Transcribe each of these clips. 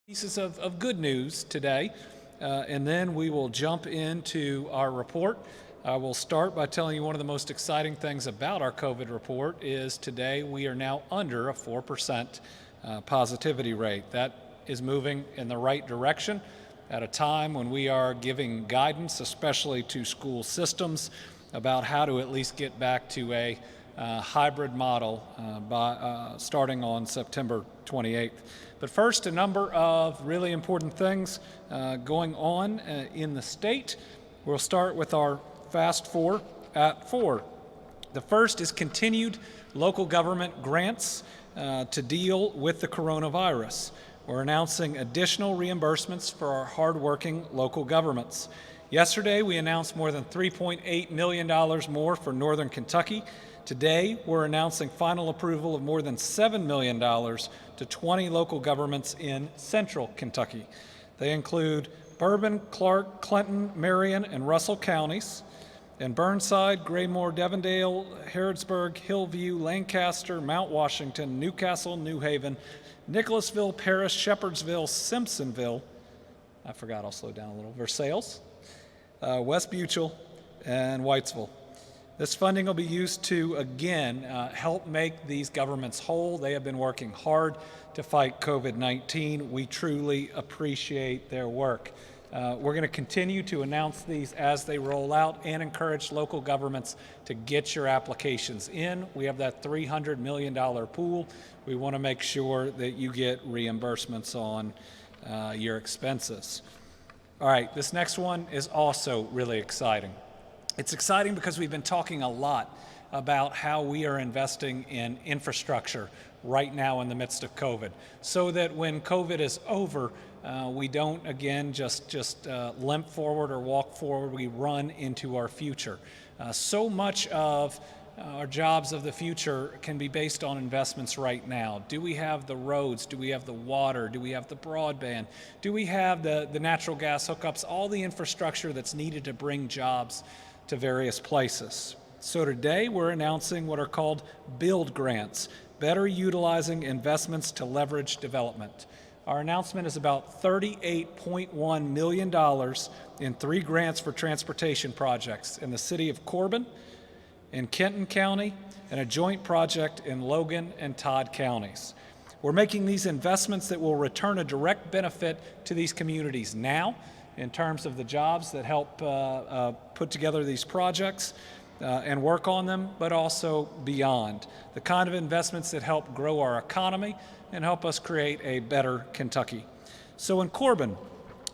Pieces of good news today, and then we will jump into our report. I will start by telling you one of the most exciting things about our COVID report is today we are now under a 4% positivity rate. That is moving in the right direction at a time when we are giving guidance, especially to school systems, about how to at least get back to a hybrid model starting on September 28th. But first, a number of really important things going on in the state. We'll start with our Fast Four at 4. The first is continued local government grants to deal with the coronavirus. We're announcing additional reimbursements for our hardworking local governments. Yesterday, we announced more than $3.8 million more for Northern Kentucky. Today, we're announcing final approval of more than $7 million to 20 local governments in Central Kentucky. They include Bourbon, Clark, Clinton, Marion, and Russell counties, and Burnside, Graymore, Devondale, Harrodsburg, Hillview, Lancaster, Mount Washington, Newcastle, New Haven, Nicholasville, Parrish, Shepherdsville, Simpsonville, I forgot, I'll slow down a little, Versailles, West Buchel, and Whitesville. This funding will be used to, again, help make these governments whole. They have been working hard to fight COVID-19. We truly appreciate their work. We're going to continue to announce these as they roll out and encourage local governments to get your applications in. We have that $300 million pool. We want to make sure that you get reimbursements on your expenses. All right, this next one is also really exciting. It's exciting because we've been talking a lot about how we are investing in infrastructure right now in the midst of COVID, so that when COVID is over, we don't again just limp forward or walk forward, we run into our future. So much of our jobs of the future can be based on investments right now. Do we have the roads? Do we have the water? Do we have the broadband? Do we have the natural gas hookups? All the infrastructure that's needed to bring jobs to various places. So today we're announcing what are called build grants, better utilizing investments to leverage development. Our announcement is about $38.1 million in 3 grants for transportation projects in the city of Corbin, in Kenton County, and a joint project in Logan and Todd counties. We're making these investments that will return a direct benefit to these communities now, in terms of the jobs that help put together these projects and work on them, but also beyond. The kind of investments that help grow our economy and help us create a better Kentucky. So in Corbin,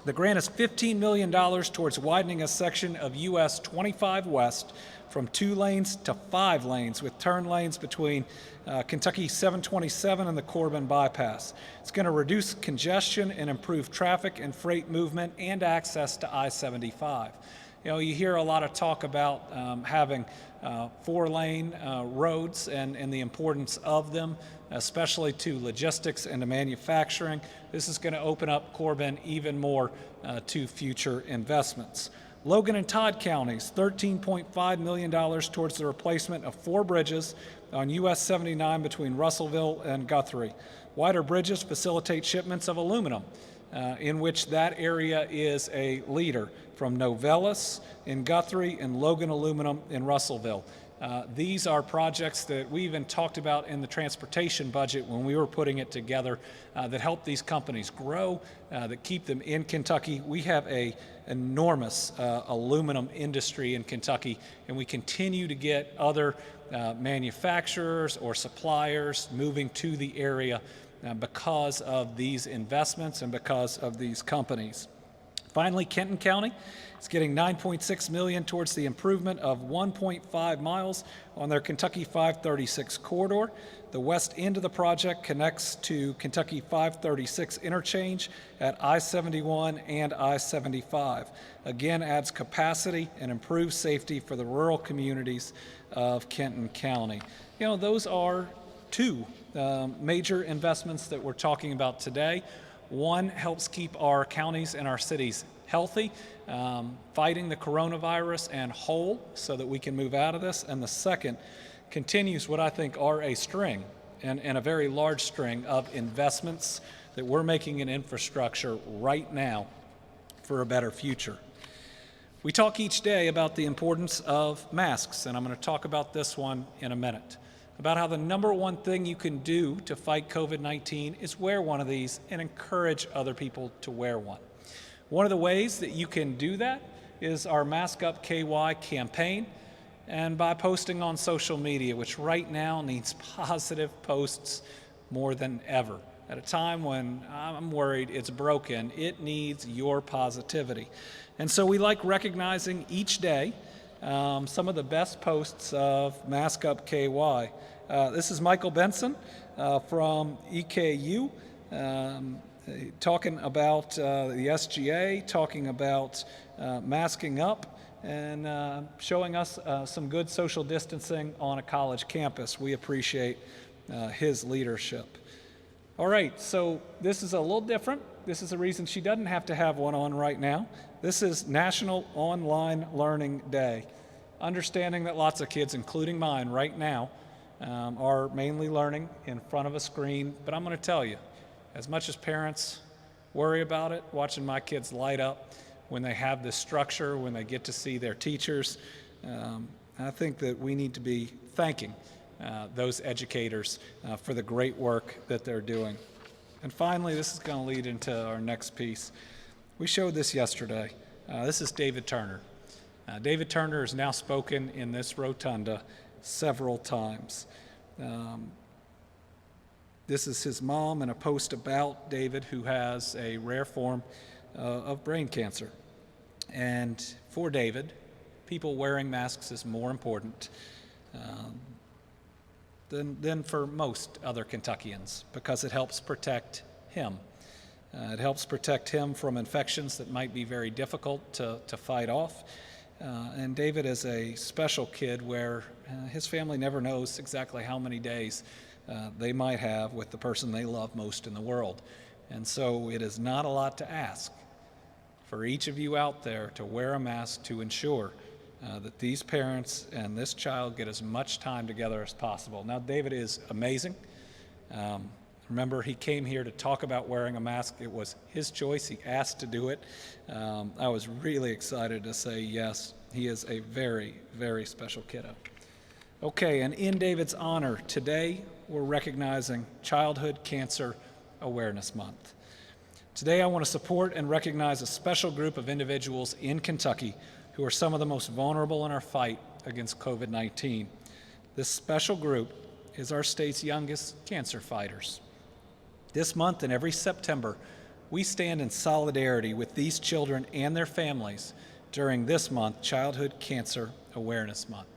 the grant is $15 million towards widening a section of US 25 West from 2 lanes to 5 lanes with turn lanes between Kentucky 727 and the Corbin bypass. It's going to reduce congestion and improve traffic and freight movement and access to I-75. You know, you hear a lot of talk about having 4-lane roads and the importance of them, especially to logistics and to manufacturing. This is going to open up Corbin even more to future investments. Logan and Todd counties, $13.5 million towards the replacement of 4 bridges on US 79 between Russellville and Guthrie. Wider bridges facilitate shipments of aluminum, in which that area is a leader, from Novellis in Guthrie and Logan Aluminum in Russellville. These are projects that we even talked about in the transportation budget when we were putting it together that help these companies grow, that keep them in Kentucky. We have an enormous aluminum industry in Kentucky, and we continue to get other manufacturers or suppliers moving to the area because of these investments and because of these companies. Finally, Kenton County is getting $9.6 million towards the improvement of 1.5 miles on their Kentucky 536 corridor. The west end of the project connects to Kentucky 536 interchange at I-71 and I-75. Again, adds capacity and improves safety for the rural communities of Kenton County. You know, those are 2 major investments that we're talking about today. One helps keep our counties and our cities healthy, fighting the coronavirus and whole so that we can move out of this. And the second continues what I think are a string and a very large string of investments that we're making an infrastructure right now for a better future. We talk each day about the importance of masks, and I'm going to talk about this one in a minute, about how the number one thing you can do to fight COVID-19 is wear one of these and encourage other people to wear one. One of the ways that you can do that is our Mask Up KY campaign, and by posting on social media, which right now needs positive posts more than ever. At a time when I'm worried it's broken, it needs your positivity. And so we like recognizing each day some of the best posts of Mask Up KY. This is Michael Benson from EKU talking about the SGA, talking about masking up, and showing us some good social distancing on a college campus. We appreciate his leadership. All right, so this is a little different. This is the reason she doesn't have to have one on right now. This is National Online Learning Day. Understanding that lots of kids, including mine right now, are mainly learning in front of a screen, but I'm going to tell you, as much as parents worry about it, watching my kids light up when they have this structure, when they get to see their teachers, I think that we need to be thanking those educators for the great work that they're doing. And finally, this is going to lead into our next piece. We showed this yesterday. This is David Turner. David Turner has now spoken in this rotunda several times. This is his mom in a post about David, who has a rare form of brain cancer. And for David, people wearing masks is more important than for most other Kentuckians, because it helps protect him. It helps protect him from infections that might be very difficult to fight off. And David is a special kid where his family never knows exactly how many days they might have with the person they love most in the world. And so it is not a lot to ask for each of you out there to wear a mask to ensure that these parents and this child get as much time together as possible. Now, David is amazing. Remember, he came here to talk about wearing a mask. It was his choice. He asked to do it. I was really excited to say yes. He is a very, very special kiddo. Okay, and in David's honor, today we're recognizing Childhood Cancer Awareness Month. Today I want to support and recognize a special group of individuals in Kentucky who are some of the most vulnerable in our fight against COVID-19. This special group is our state's youngest cancer fighters. This month and every September, we stand in solidarity with these children and their families during this month, Childhood Cancer Awareness Month.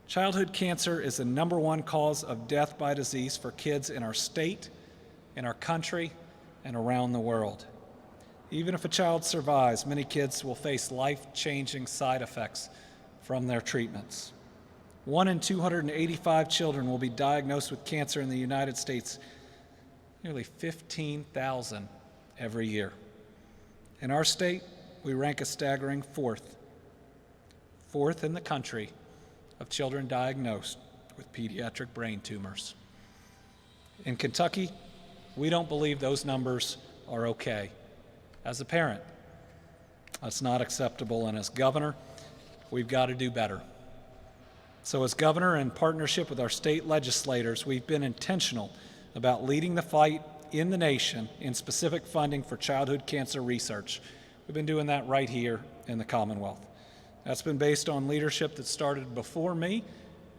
Childhood cancer is the #1 cause of death by disease for kids in our state, in our country, and around the world. Even if a child survives, many kids will face life-changing side effects from their treatments. 1 in 285 children will be diagnosed with cancer in the United States, nearly 15,000 every year. In our state, we rank a staggering fourth in the country of children diagnosed with pediatric brain tumors. In Kentucky, we don't believe those numbers are okay. As a parent, that's not acceptable, and as governor, we've got to do better. So as governor, in partnership with our state legislators, we've been intentional about leading the fight in the nation in specific funding for childhood cancer research. We've been doing that right here in the Commonwealth. That's been based on leadership that started before me,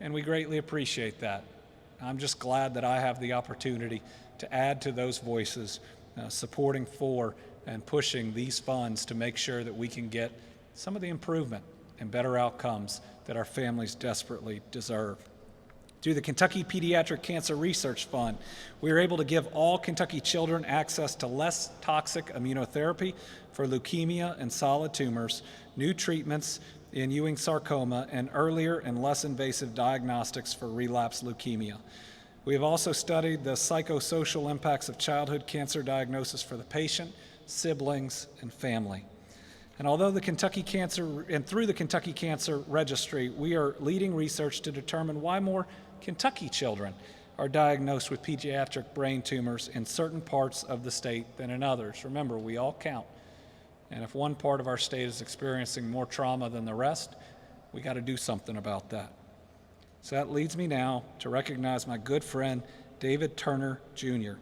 and we greatly appreciate that. I'm just glad that I have the opportunity to add to those voices, supporting for and pushing these funds to make sure that we can get some of the improvement and better outcomes that our families desperately deserve. Through the Kentucky Pediatric Cancer Research Fund, we are able to give all Kentucky children access to less toxic immunotherapy for leukemia and solid tumors, new treatments in Ewing sarcoma, and earlier and less invasive diagnostics for relapsed leukemia. We have also studied the psychosocial impacts of childhood cancer diagnosis for the patient, siblings, and family. And although through the Kentucky Cancer Registry, we are leading research to determine why more Kentucky children are diagnosed with pediatric brain tumors in certain parts of the state than in others. Remember, we all count. And if one part of our state is experiencing more trauma than the rest, we got to do something about that. So that leads me now to recognize my good friend, David Turner, Jr.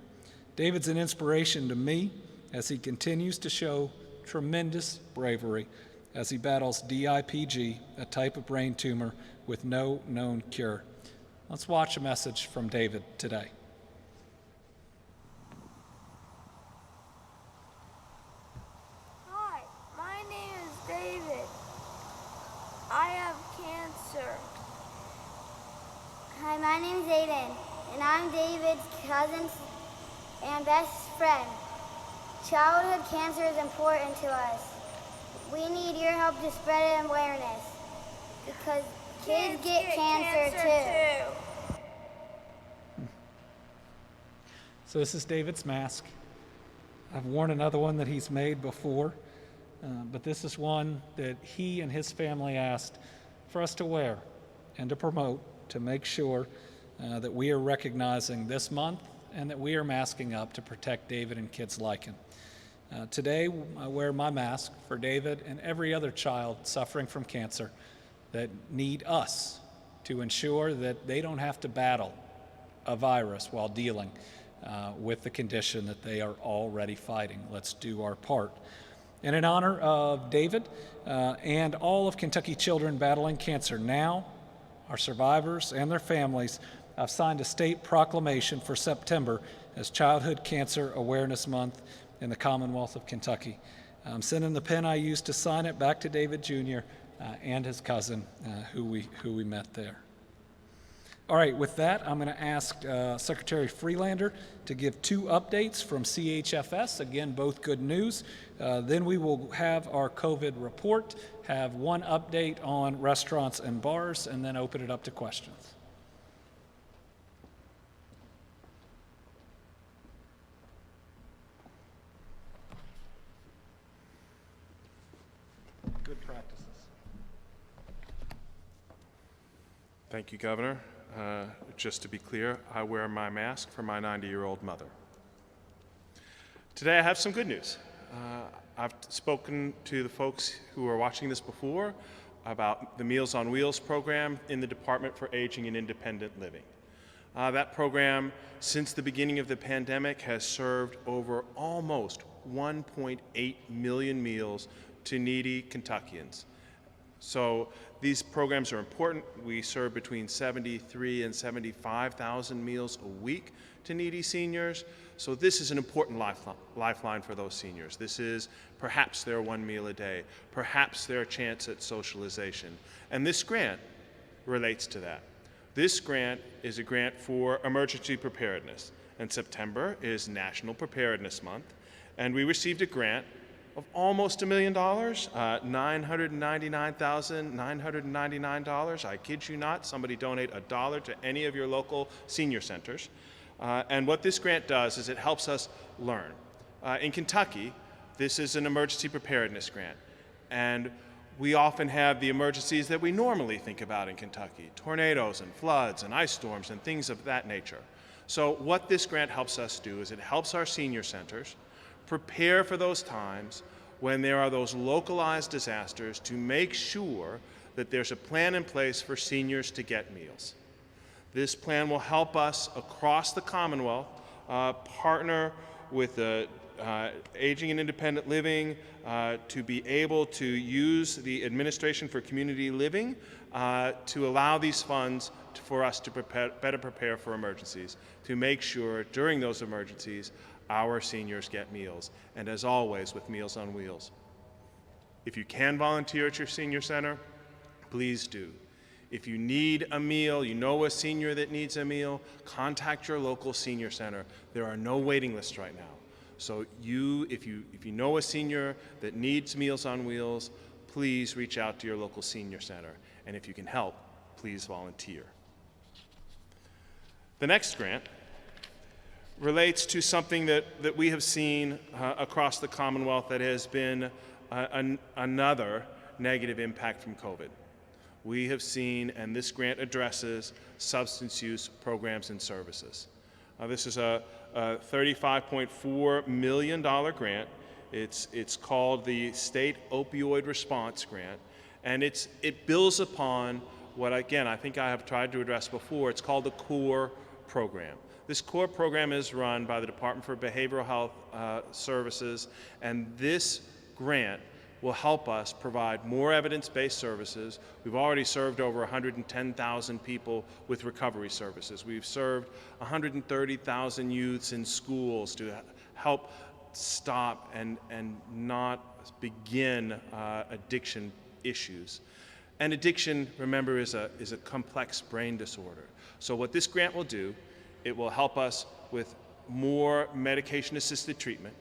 David's an inspiration to me as he continues to show tremendous bravery as he battles DIPG, a type of brain tumor with no known cure. Let's watch a message from David today. Hi, my name is David. I have cancer. Hi, my name's Aiden, and I'm David's cousin and best friend. Childhood cancer is important to us. We need your help to spread awareness because kids get cancer too. So this is David's mask. I've worn another one that he's made before, but this is one that he and his family asked for us to wear and to promote to make sure that we are recognizing this month and that we are masking up to protect David and kids like him. Today, I wear my mask for David and every other child suffering from cancer that need us to ensure that they don't have to battle a virus while dealing with the condition that they are already fighting. Let's do our part. And in honor of David and all of Kentucky children battling cancer now, our survivors and their families, I've signed a state proclamation for September as Childhood Cancer Awareness Month in the Commonwealth of Kentucky. I'm sending the pen I used to sign it back to David Jr. And his cousin, who we met there. All right, with that, I'm going to ask Secretary Freelander to give 2 updates from CHFS. Again, both good news. Then we will have our COVID report, have 1 update on restaurants and bars, and then open it up to questions. Good practices. Thank you, Governor. Just to be clear, I wear my mask for my 90-year-old mother. Today I have some good news. I've spoken to the folks who are watching this before about the Meals on Wheels program in the Department for Aging and Independent Living. That program, since the beginning of the pandemic, has served over almost 1.8 million meals to needy Kentuckians. So these programs are important. We serve between 73 and 75,000 meals a week to needy seniors. So this is an important lifeline for those seniors. This is perhaps their 1 meal a day, perhaps their chance at socialization. And this grant relates to that. This grant is a grant for emergency preparedness. And September is National Preparedness Month. And we received a grant of almost $1 million, $999,999. I kid you not, somebody donate $1 to any of your local senior centers. And what this grant does is it helps us learn. In Kentucky, this is an emergency preparedness grant. And we often have the emergencies that we normally think about in Kentucky, tornadoes and floods and ice storms and things of that nature. So what this grant helps us do is it helps our senior centers prepare for those times when there are those localized disasters to make sure that there's a plan in place for seniors to get meals. This plan will help us across the Commonwealth partner with the Aging and Independent Living to be able to use the Administration for Community Living to allow these funds for us to better prepare for emergencies, to make sure during those emergencies our seniors get meals, and as always with Meals on Wheels. If you can volunteer at your senior center, please do. If you need a meal, you know a senior that needs a meal, contact your local senior center. There are no waiting lists right now. So if you know a senior that needs Meals on Wheels, please reach out to your local senior center. And if you can help, please volunteer. The next grant relates to something that we have seen across the Commonwealth that has been another negative impact from COVID. we have seen, and this grant addresses, substance use programs and services. This is a $35.4 million grant. It's called the State Opioid Response Grant, and it builds upon what, again, I think I have tried to address before. It's called the CORE program. This CORE program is run by the Department for Behavioral Health Services, and this grant will help us provide more evidence-based services. We've already served over 110,000 people with recovery services. We've served 130,000 youths in schools to help stop and not begin addiction issues. And addiction, remember, is a complex brain disorder. So what this grant will do, it will help us with more medication-assisted treatment.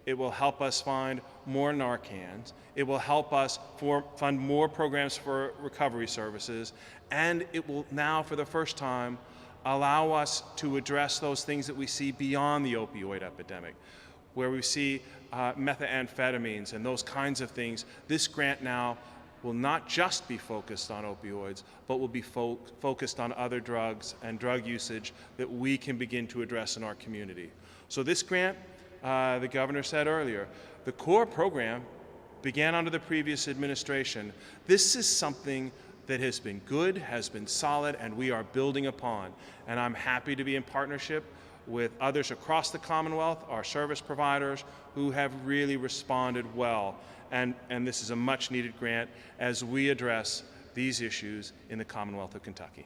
It will help us find more Narcans. It will help us fund more programs for recovery services. And it will now, for the first time, allow us to address those things that we see beyond the opioid epidemic, where we see methamphetamines and those kinds of things. This grant now will not just be focused on opioids, but will be focused on other drugs and drug usage that we can begin to address in our community. So this grant, the governor said earlier, the CORE program began under the previous administration. This is something that has been good, has been solid, and we are building upon. And I'm happy to be in partnership with others across the Commonwealth, our service providers, who have really responded well. And this is a much needed grant as we address these issues in the Commonwealth of Kentucky.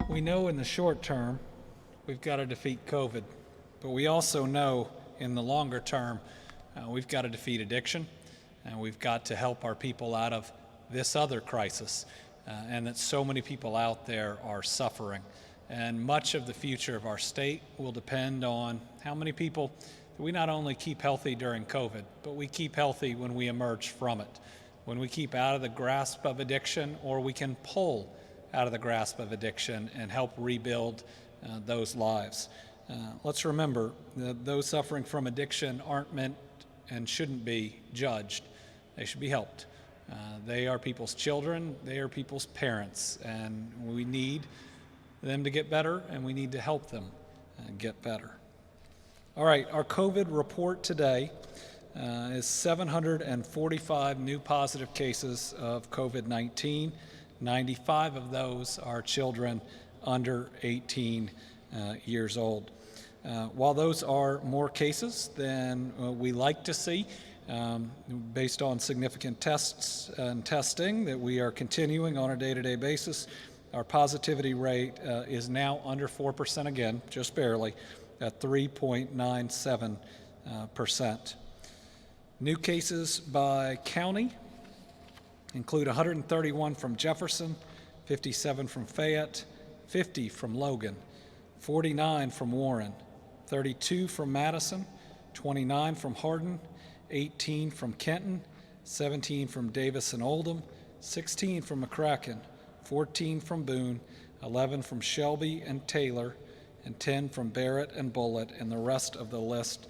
We know in the short term we've got to defeat COVID, but we also know in the longer term we've got to defeat addiction, and we've got to help our people out of this other crisis, and that so many people out there are suffering. And much of the future of our state will depend on how many people we not only keep healthy during COVID, but we keep healthy when we emerge from it, when we keep out of the grasp of addiction, or we can pull out of the grasp of addiction and help rebuild those lives. Let's remember that those suffering from addiction aren't meant and shouldn't be judged. They should be helped. They are people's children, they are people's parents, and we need them to get better, and we need to help them get better. All right, our COVID report today is 745 new positive cases of COVID-19. 95 of those are children under 18 years old. While those are more cases than we like to see, based on significant tests and testing that we are continuing on a day-to-day basis, our positivity rate is now under 4% again, just barely, at 3.97%. New cases by county include 131 from Jefferson, 57 from Fayette, 50 from Logan, 49 from Warren, 32 from Madison, 29 from Hardin, 18 from Kenton, 17 from Davis and Oldham, 16 from McCracken, 14 from Boone, 11 from Shelby and Taylor, and 10 from Barrett and Bullitt, and the rest of the list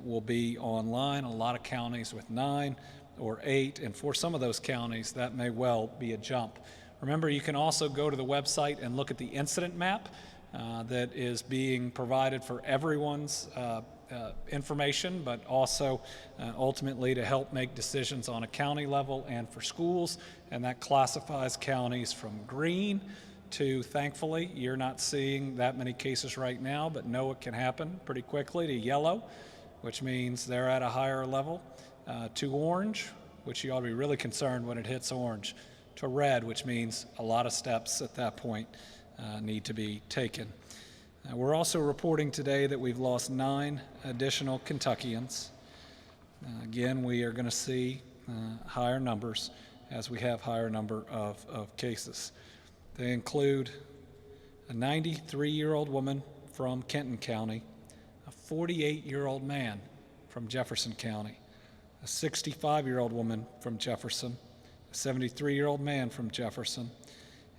will be online. A lot of counties with 9 or 8, and for some of those counties that may well be a jump. Remember, you can also go to the website and look at the incident map that is being provided for everyone's information, but also ultimately to help make decisions on a county level and for schools, and that classifies counties from green to, thankfully, you're not seeing that many cases right now, but know it can happen pretty quickly, to yellow, which means they're at a higher level, to orange, which you ought to be really concerned when it hits orange, to red, which means a lot of steps at that point need to be taken. We're also reporting today that we've lost 9 additional Kentuckians. Again, we are going to see higher numbers as we have higher number of cases. They include a 93-year-old woman from Kenton County, a 48-year-old man from Jefferson County, a 65-year-old woman from Jefferson, a 73-year-old man from Jefferson,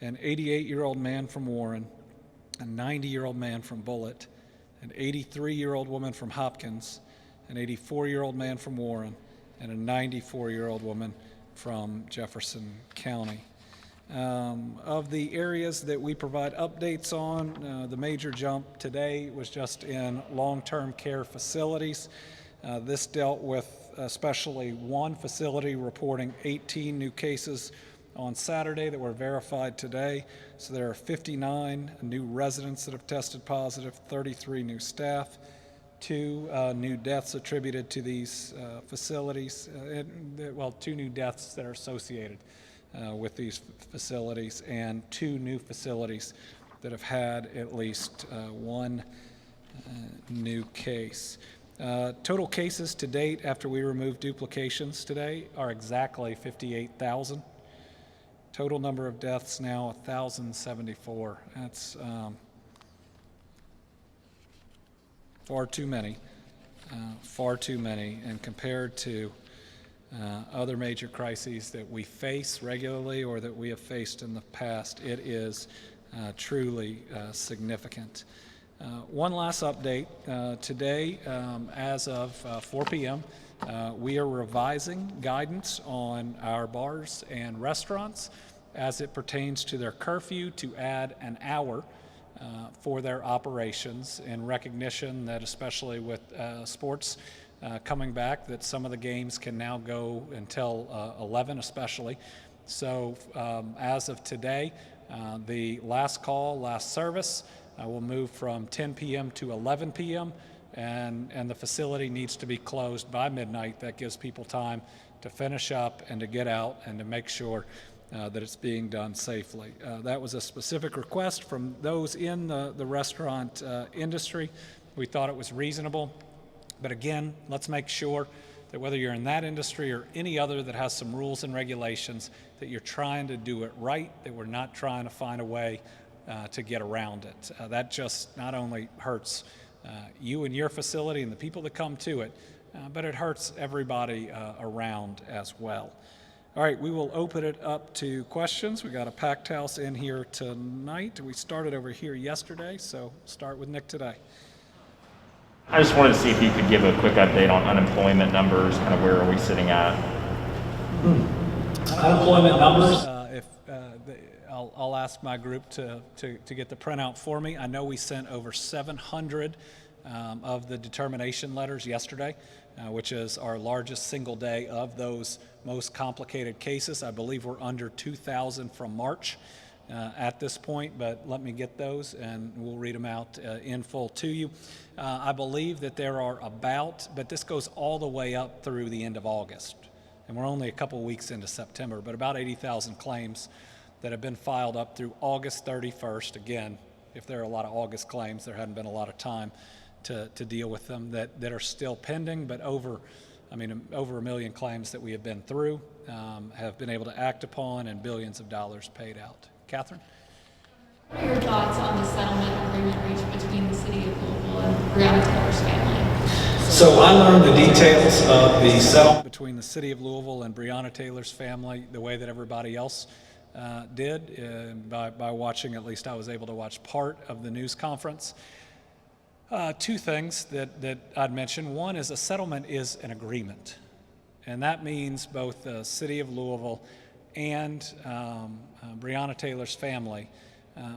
an 88-year-old man from Warren, a 90-year-old man from Bullitt, an 83-year-old woman from Hopkins, an 84-year-old man from Warren, and a 94-year-old woman from Jefferson County. Of the areas that we provide updates on, the major jump today was just in long-term care facilities. This dealt with especially one facility reporting 18 new cases on Saturday that were verified today. So there are 59 new residents that have tested positive, 33 new staff, 2 new deaths attributed to these facilities, 2 new deaths that are associated with these facilities, and 2 new facilities that have had at least one new case. Total cases to date after we removed duplications today are exactly 58,000. Total number of deaths now 1,074. That's far too many, and compared to other major crises that we face regularly or that we have faced in the past, it is truly significant. One last update. Today, as of 4 p.m., we are revising guidance on our bars and restaurants as it pertains to their curfew to add an hour for their operations, in recognition that, especially with sports coming back, that some of the games can now go until 11 especially. So as of today, the last call, last service will move from 10 p.m. to 11 p.m. and the facility needs to be closed by midnight. That gives people time to finish up and to get out and to make sure that it's being done safely. That was a specific request from those in the restaurant industry. We thought it was reasonable. But again, let's make sure that whether you're in that industry or any other that has some rules and regulations, that you're trying to do it right, that we're not trying to find a way to get around it. That just not only hurts you and your facility and the people that come to it, but it hurts everybody around as well. All right, we will open it up to questions. We got a packed house in here tonight. We started over here yesterday, so start with Nick today. I just wanted to see if you could give a quick update on unemployment numbers, kind of where are we sitting at? Unemployment numbers. I'll ask my group to get the printout for me. I know we sent over 700 of the determination letters yesterday, which is our largest single day of those most complicated cases. I believe we're under 2,000 from March at this point, but let me get those and we'll read them out in full to you. I believe that there are but this goes all the way up through the end of August, and we're only a couple weeks into September, but about 80,000 claims that have been filed up through August 31st. Again, if there are a lot of August claims, there hadn't been a lot of time to deal with them that are still pending, but over 1 million claims that we have been through, have been able to act upon, and billions of dollars paid out. Catherine? What are your thoughts on the settlement agreement reached between the city of Louisville and Breonna Taylor's family? So I learned the details of the settlement between the city of Louisville and Breonna Taylor's family the way that everybody else did, by watching. At least I was able to watch part of the news conference. 2 things that I'd mention. One is a settlement is an agreement, and that means both the city of Louisville and Breonna Taylor's family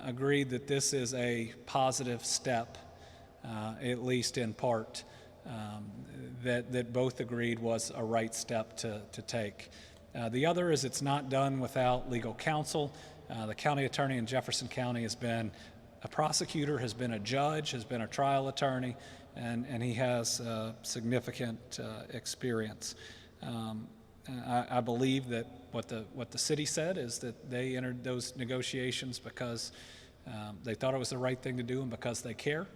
agreed that this is a positive step, at least in part, that both agreed was a right step to take. The other is it's not done without legal counsel. The county attorney in Jefferson County has been a prosecutor, has been a judge, has been a trial attorney, and he has significant experience. I believe that what the city said is that they entered those negotiations because they thought it was the right thing to do and because they care.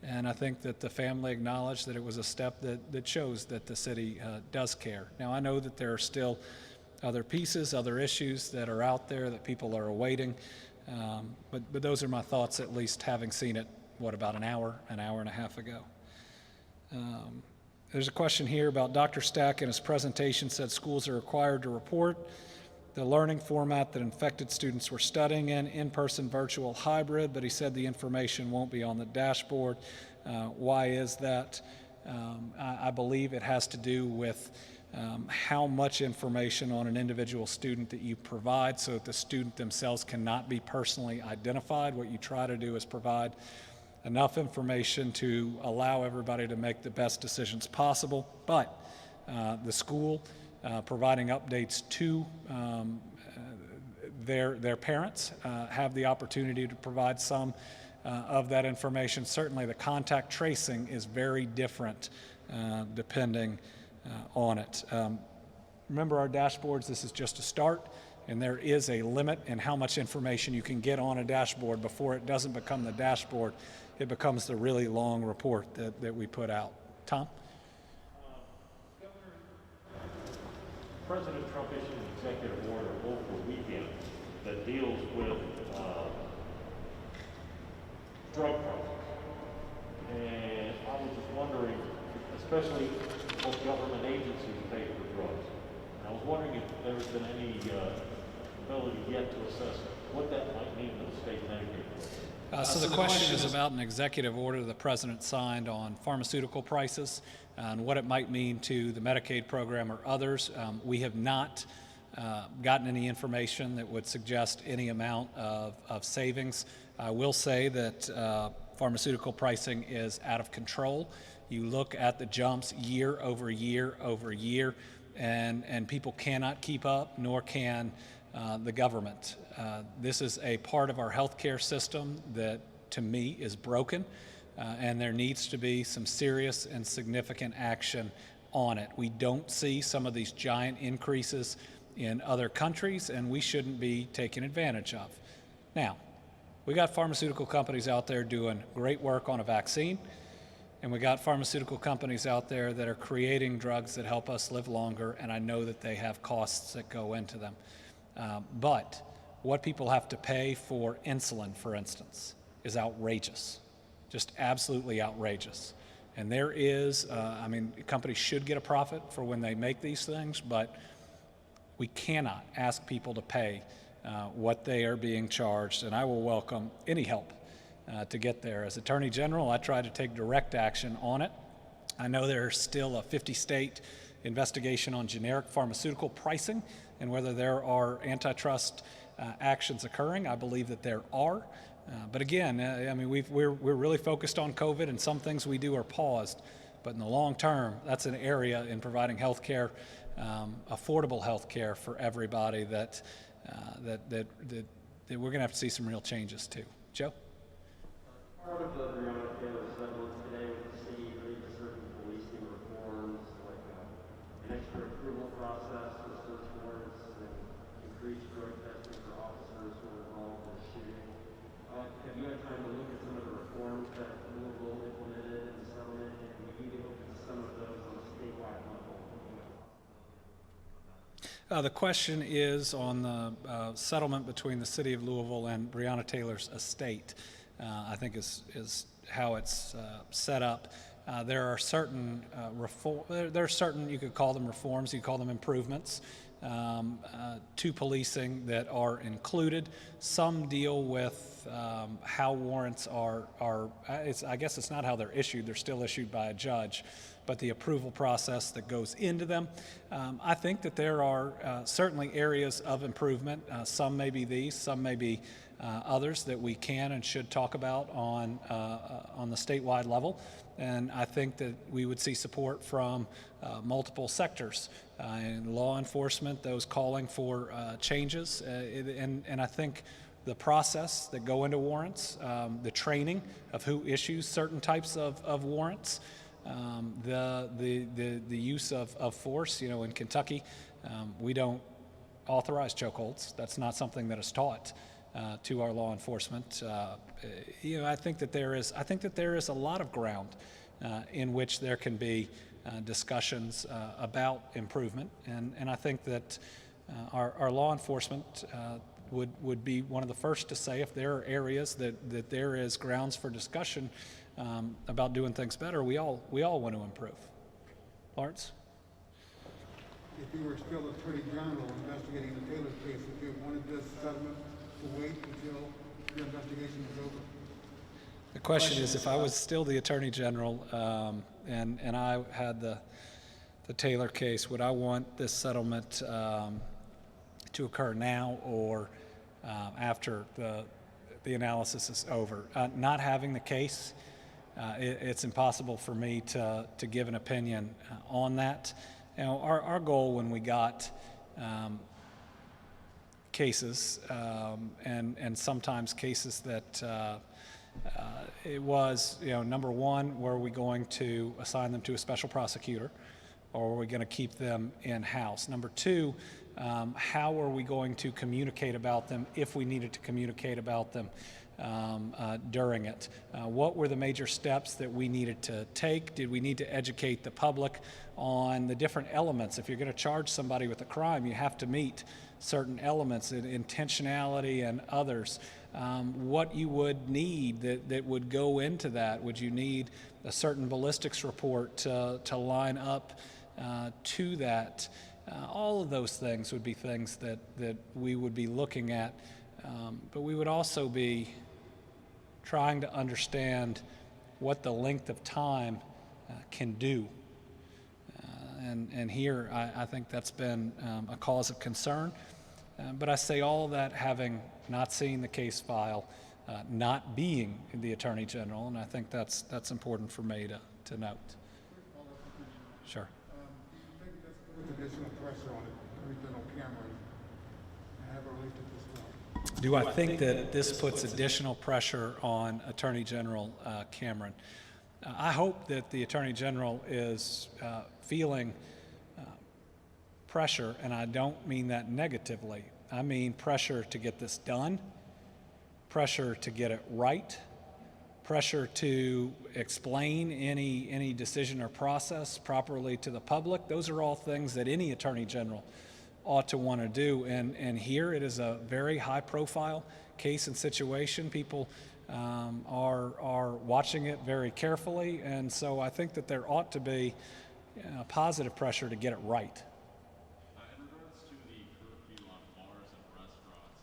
And I think that the family acknowledged that it was a step that shows that the city does care. Now, I know that there are still other pieces, other issues that are out there that people are awaiting, but those are my thoughts, at least having seen it, about an hour and a half ago. There's a question here about Dr. Stack in his presentation said schools are required to report the learning format that infected students were studying in-person, virtual, hybrid, but he said the information won't be on the dashboard. Why is that? I believe it has to do with how much information on an individual student that you provide so that the student themselves cannot be personally identified. What you try to do is provide enough information to allow everybody to make the best decisions possible, but the school providing updates to their parents have the opportunity to provide some of that information. Certainly the contact tracing is very different depending on it. Remember our dashboards, this is just a start, and there is a limit in how much information you can get on a dashboard before it doesn't become the dashboard. It becomes the really long report that we put out. Tom? President Trump issued an executive order over the weekend that deals with drug trafficking. And I was just wondering, especially most government agencies pay for drugs. And I was wondering if there's been any ability yet to assess what that might mean to the state Medicaid program. So the question is about an executive order the president signed on pharmaceutical prices and what it might mean to the Medicaid program or others. We have not gotten any information that would suggest any amount of savings. I will say that pharmaceutical pricing is out of control. You look at the jumps year over year over year, and people cannot keep up, nor can the government. This is a part of our healthcare system that, to me, is broken, and there needs to be some serious and significant action on it. We don't see some of these giant increases in other countries, and we shouldn't be taken advantage of. Now, we got pharmaceutical companies out there doing great work on a vaccine, and we got pharmaceutical companies out there that are creating drugs that help us live longer, and I know that they have costs that go into them. But what people have to pay for insulin, for instance, is outrageous, just absolutely outrageous. And there is, companies should get a profit for when they make these things, but we cannot ask people to pay what they are being charged, and I will welcome any help to get there. As Attorney General, I try to take direct action on it. I know there's still a 50-state investigation on generic pharmaceutical pricing and whether there are antitrust actions occurring. I believe that there are. But again, we're really focused on COVID, and some things we do are paused. But in the long term, that's an area in providing health care, affordable health care for everybody that we're going to have to see some real changes to. Joe? Part of the Breonna Taylor settlement today with the city agreed to certain policing reforms, like an extra approval process for search warrants and increased drug testing for officers who were involved in the shooting. Have you had time to look at some of the reforms that Louisville implemented in the settlement, and we need to look at some of those on a statewide level? The question is on the settlement between the city of Louisville and Breonna Taylor's estate. I think is how it's set up. There are certain there are certain, you could call them reforms, you could call them improvements to policing that are included. Some deal with how warrants are I guess it's not how they're issued. They're still issued by a judge, but the approval process that goes into them. I think that there are certainly areas of improvement. Some may be these, some may be others that we can and should talk about on the statewide level. And I think that we would see support from multiple sectors in law enforcement, those calling for changes. And I think the process that go into warrants, the training of who issues certain types of warrants, the use of force. In Kentucky, we don't authorize chokeholds. That's not something that is taught to our law enforcement. I think that there is a lot of ground in which there can be discussions about improvement, and I think that our law enforcement would be one of the first to say if there are areas that there is grounds for discussion about doing things better. We all want to improve. Lawrence? if you were still Attorney General investigating the Taylor case, if you wanted this settlement to wait until your investigation was over? The question is, if I was still the Attorney General and I had the Taylor case, would I want this settlement to occur now or after the analysis is over? Not having the case, it's impossible for me to give an opinion on that. You know, our goal when we got cases and sometimes cases that it was, you know, number one, were we going to assign them to a special prosecutor, or were we going to keep them in-house? Number two, how are we going to communicate about them if we needed to communicate about them during it? What were the major steps that we needed to take? Did we need to educate the public on the different elements? If you're going to charge somebody with a crime, you have to meet certain elements, intentionality and others. What you would need that would go into that. Would you need a certain ballistics report to line up to that? All of those things would be things that we would be looking at, but we would also be trying to understand what the length of time can do. And here I think that's been a cause of concern. But I say all of that having not seen the case file, not being the Attorney General, and I think that's important for me to note. Sure. Do you think this puts additional pressure on Attorney General Cameron to have her released at this point? Do I think that this puts additional pressure on Attorney General Cameron? I hope that the Attorney General is feeling pressure, and I don't mean that negatively. I mean pressure to get this done, pressure to get it right, pressure to explain any decision or process properly to the public. Those are all things that any Attorney General ought to want to do. And here it is a very high-profile case and situation. People are watching it very carefully, and so I think that there ought to be positive pressure to get it right. In regards to the curfew on bars and restaurants,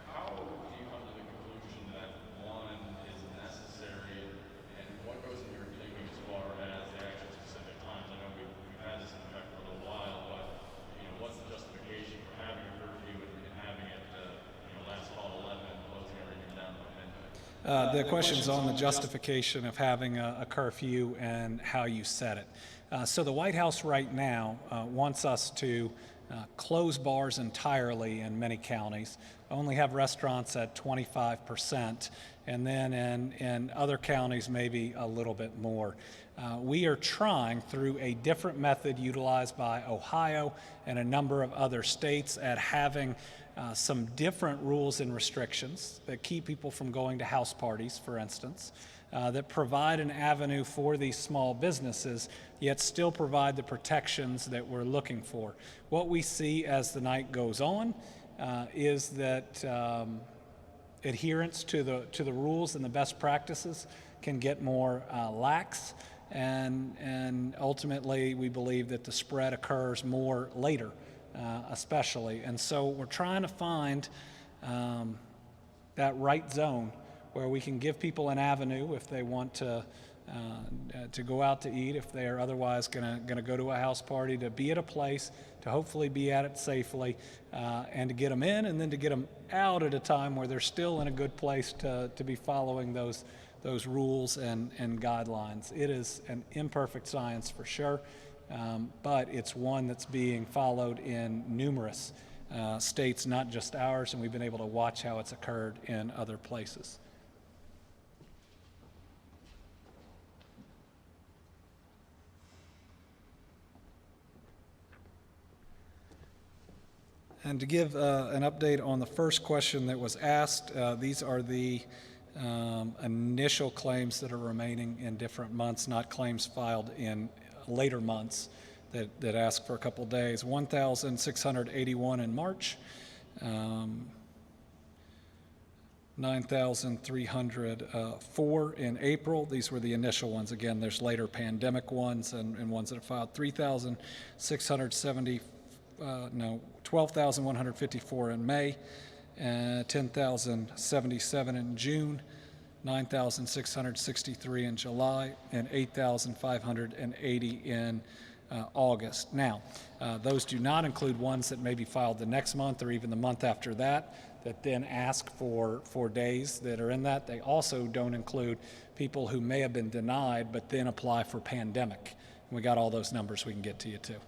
how do you come to the conclusion that one is necessary, and what goes in your thinking as far as the actual specific times? I know we've had this in effect for a little while, but what's the justification for having a curfew and having it last call 11 and closing everything down by midnight? The question's on the justification of having a curfew and how you set it. So the White House right now wants us to close bars entirely in many counties, only have restaurants at 25%, and then in other counties maybe a little bit more. We are trying through a different method utilized by Ohio and a number of other states at having some different rules and restrictions that keep people from going to house parties, for instance, that provide an avenue for these small businesses, yet still provide the protections that we're looking for. What we see as the night goes on is that adherence to the rules and the best practices can get more lax, and ultimately we believe that the spread occurs more later, especially. And so we're trying to find that right zone where we can give people an avenue if they want to go out to eat, if they are otherwise going to go to a house party, to be at a place, to hopefully be at it safely, and to get them in and then to get them out at a time where they're still in a good place to be following those rules and guidelines. It is an imperfect science for sure, but it's one that's being followed in numerous states, not just ours, and we've been able to watch how it's occurred in other places. And to give an update on the first question that was asked, these are the initial claims that are remaining in different months, not claims filed in later months that ask for a couple days. 1,681 in March, 9,304 in April. These were the initial ones. Again, there's later pandemic ones and ones that are filed. 12,154 in May, 10,077 in June, 9,663 in July, and 8,580 in August. Now, those do not include ones that may be filed the next month or even the month after that then ask for days that are in that. They also don't include people who may have been denied but then apply for pandemic. And we got all those numbers we can get to you too.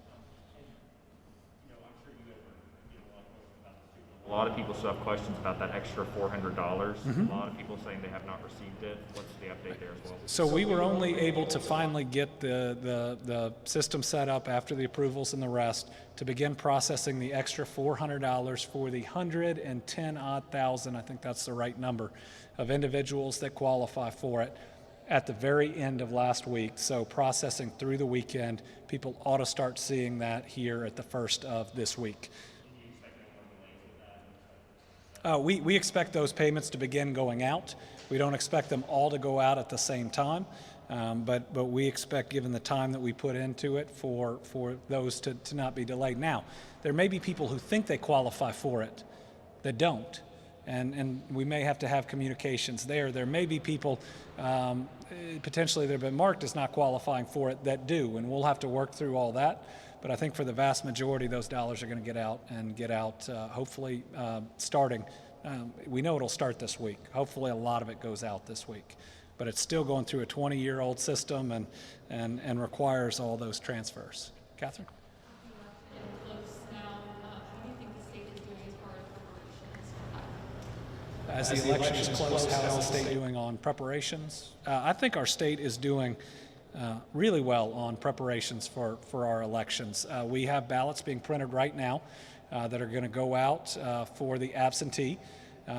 A lot of people still have questions about that extra $400. A lot of people saying they have not received it. What's the update there as well? So we were only able to finally get the system set up after the approvals and the rest to begin processing the extra $400 for the 110-odd thousand, I think that's the right number, of individuals that qualify for it at the very end of last week. So processing through the weekend, people ought to start seeing that here at the first of this week. We expect those payments to begin going out. We don't expect them all to go out at the same time, but we expect, given the time that we put into it, for those to not be delayed. Now, there may be people who think they qualify for it that don't, and we may have to have communications there. There may be people potentially that have been marked as not qualifying for it that do, and we'll have to work through all that. But I think for the vast majority, those dollars are going to get out hopefully starting. We know it'll start this week. Hopefully a lot of it goes out this week. But it's still going through a 20-year-old system and requires all those transfers. Catherine? As the election is close, how is the state doing on preparations? I think our state is doing really well on preparations for our elections. We have ballots being printed right now that are going to go out for the absentee.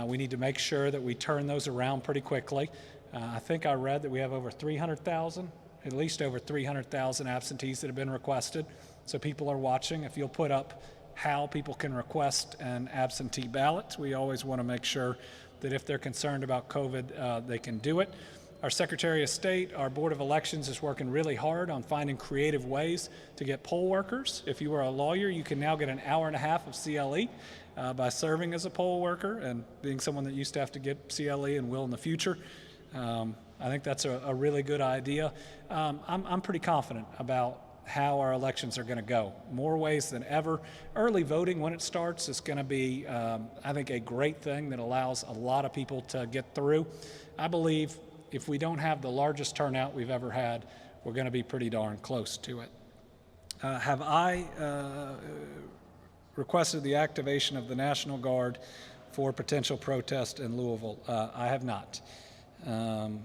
We need to make sure that we turn those around pretty quickly. I think I read that we have over 300,000, at least over 300,000 absentees that have been requested. So people are watching. If you'll put up how people can request an absentee ballot, we always want to make sure that if they're concerned about COVID, they can do it. Our Secretary of State, our Board of Elections is working really hard on finding creative ways to get poll workers. If you are a lawyer, you can now get an hour and a half of CLE by serving as a poll worker and being someone that used to have to get CLE and will in the future. I think that's a really good idea. I'm pretty confident about how our elections are going to go. More ways than ever. Early voting, when it starts, is going to be, I think, a great thing that allows a lot of people to get through. I believe if we don't have the largest turnout we've ever had, we're going to be pretty darn close to it. Have I requested the activation of the National Guard for potential protest in Louisville? I have not. Am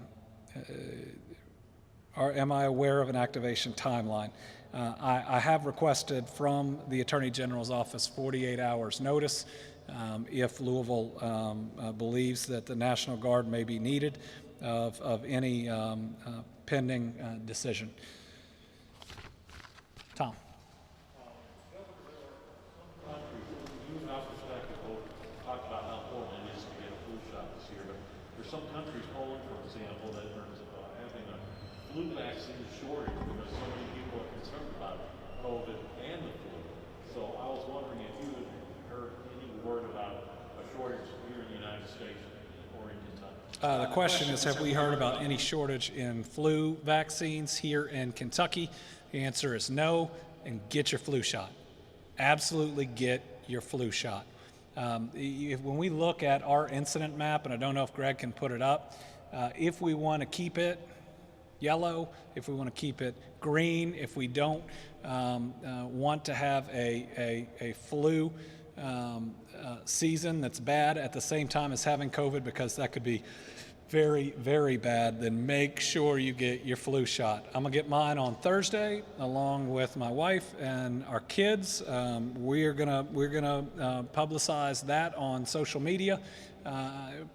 I aware of an activation timeline? I have requested from the Attorney General's office 48 hours notice if Louisville believes that the National Guard may be needed of any pending decision. Tom. Talked about how important it is to get a flu shot this year, but there's some countries, Poland, for example, that are having a flu vaccine shortage because so many people are concerned about COVID and the flu. So I was wondering if you had heard any word about a shortage here in the United States or in Kentucky. The question is, have we heard about any shortage in flu vaccines here in Kentucky? The answer is no, and get your flu shot. Absolutely get your flu shot. When we look at our incident map, and I don't know if Greg can put it up, if we want to keep it yellow, if we want to keep it green, if we don't want to have a flu season that's bad at the same time as having COVID, because that could be very, very bad, then make sure you get your flu shot. I'm gonna get mine on Thursday along with my wife and our kids. We're gonna publicize that on social media.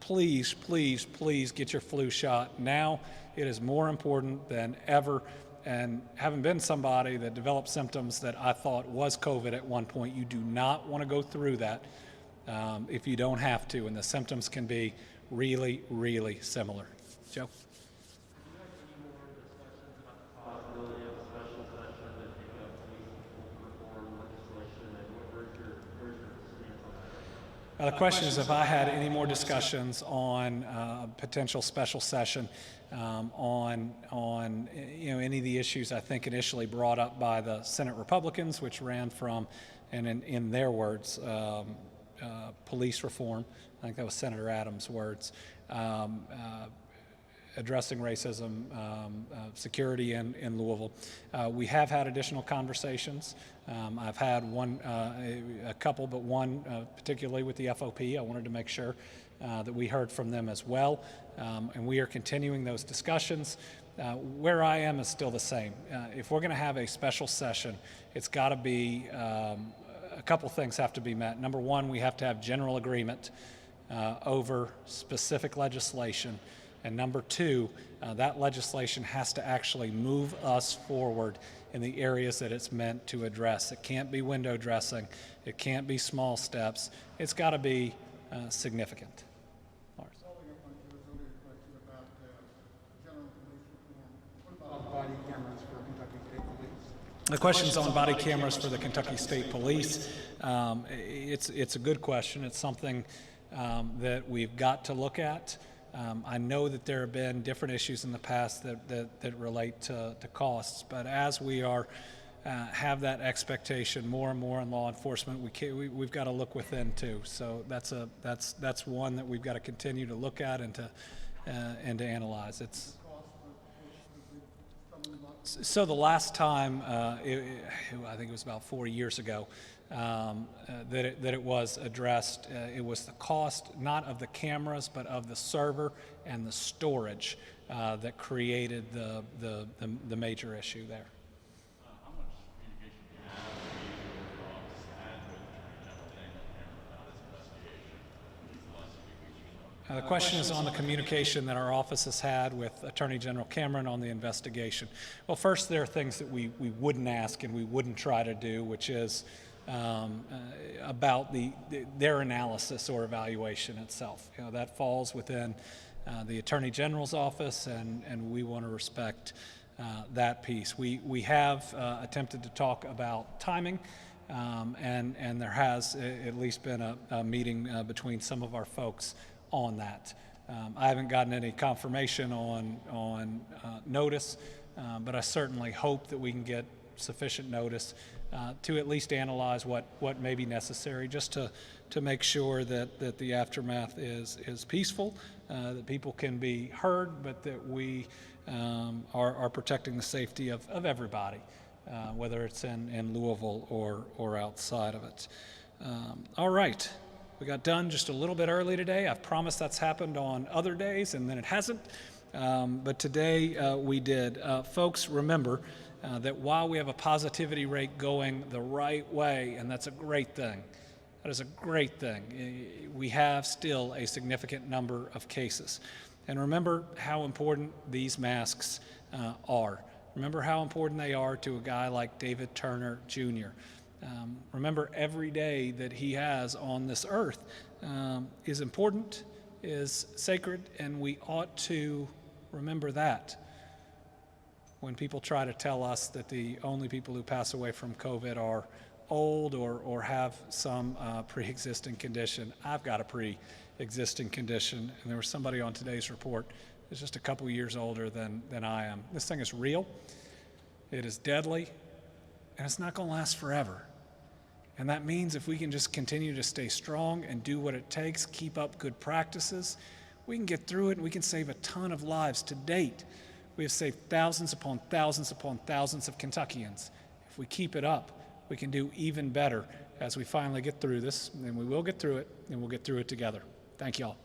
Please, please, please get your flu shot now. It is more important than ever. And having been somebody that developed symptoms that I thought was COVID at one point, you do not want to go through that if you don't have to. And the symptoms can be really, really similar. Joe? Possibility of a special session to take up police reform legislation, and where's your stance on that? The question is if I had any more discussions on potential special session on any of the issues I think initially brought up by the Senate Republicans, which ran from, and in their words, police reform. I think that was Senator Adams' words. Addressing racism, security in Louisville. We have had additional conversations. I've had a couple, but one particularly with the FOP. I wanted to make sure that we heard from them as well, and we are continuing those discussions. Where I am is still the same. If we're going to have a special session, it's got to be, a couple things have to be met. Number one, we have to have general agreement over specific legislation. And number two, that legislation has to actually move us forward in the areas that it's meant to address. It can't be window dressing. It can't be small steps. It's got to be significant. Lars. Following up on Joe's earlier question about general police reform, what about body cameras for Kentucky State Police? The question's on body cameras for the Kentucky State Police. It's a good question. It's something that we've got to look at. I know that there have been different issues in the past that relate to costs, but as we have that expectation more and more in law enforcement, we've got to look within too. So that's one that we've got to continue to look at and to analyze. So the last time, I think it was about 4 years ago, that it was addressed. It was the cost not of the cameras but of the server and the storage that created the major issue there. How much communication do you have with your office and with Attorney General Daniel about this investigation these last few weeks or so? The question is on the communication that our office has had with Attorney General Cameron on the investigation. Well, first, there are things that we wouldn't ask and we wouldn't try to do, which is about their analysis or evaluation itself. That falls within the Attorney General's office, and we want to respect that piece. We have attempted to talk about timing, and there has at least been a meeting between some of our folks on that. I haven't gotten any confirmation on notice, but I certainly hope that we can get sufficient notice to at least analyze what may be necessary, just to make sure that the aftermath is peaceful, that people can be heard, but that we are protecting the safety of everybody, whether it's in Louisville or outside of it. All right. We got done just a little bit early today. I've promised that's happened on other days, and then it hasn't. But today we did. Folks, remember that while we have a positivity rate going the right way, and that's a great thing, that is a great thing, we have still a significant number of cases. And remember how important these masks are. Remember how important they are to a guy like David Turner Jr. Remember every day that he has on this earth is important, is sacred, and we ought to remember that. When people try to tell us that the only people who pass away from COVID are old or have some pre-existing condition, I've got a pre-existing condition, and there was somebody on today's report that's just a couple years older than I am. This thing is real, it is deadly, and it's not going to last forever. And that means if we can just continue to stay strong and do what it takes, keep up good practices, we can get through it and we can save a ton of lives. To date, we have saved thousands upon thousands upon thousands of Kentuckians. If we keep it up, we can do even better as we finally get through this, and we will get through it, and we'll get through it together. Thank you all.